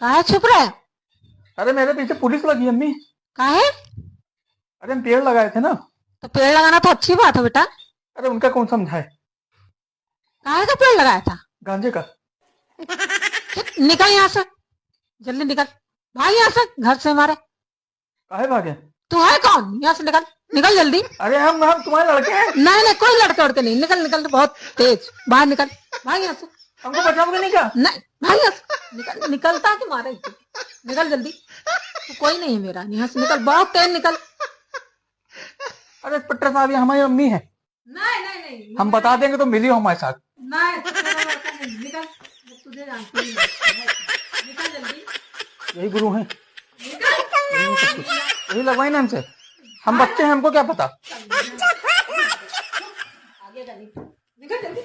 काहे छुप रहे? अरे मेरे पीछे पुलिस लगी अम्मी। काहे? अरे हम पेड़ लगाए थे ना। तो पेड़ लगाना तो अच्छी बात है बेटा। अरे उनका कौन समझाए। काहे का पेड़ लगाया था? गांजे का। निकल यहाँ से, जल्दी निकल, भाग यहाँ से, घर से हमारे। काहे भागे? तू है कौन? यहाँ से निकल, निकल जल्दी। अरे हम तुम्हारे लड़के हैं। नहीं नहीं, कोई लड़के उड़के नहीं, निकल निकल, तो बहुत तेज, बाहर निकल, भाग यहाँ से। हमको बचाओगे नहीं क्या? नहीं, भाग यहाँ से, निकल, निकलता कि मारे तू। निकल जल्दी, तू कोई नहीं है मेरा, यहाँ से निकल, बहुत तेज निकल। अरे इंस्पेक्टर साहब ये हमारी अम्मी है। नहीं नहीं नहीं, हम बता देंगे तो मिली हो हमारे साथ। नहीं, तो तेरा लड़का नहीं, निकल, मैं तुझे जानती ही नहीं। निकल जल्दी, यही गुरु हैं। निकल। यही लगवाई ना हमसे। हम बच्चे हैं, हमको क्या पता। आगे जल्दी, निकल जल्दी।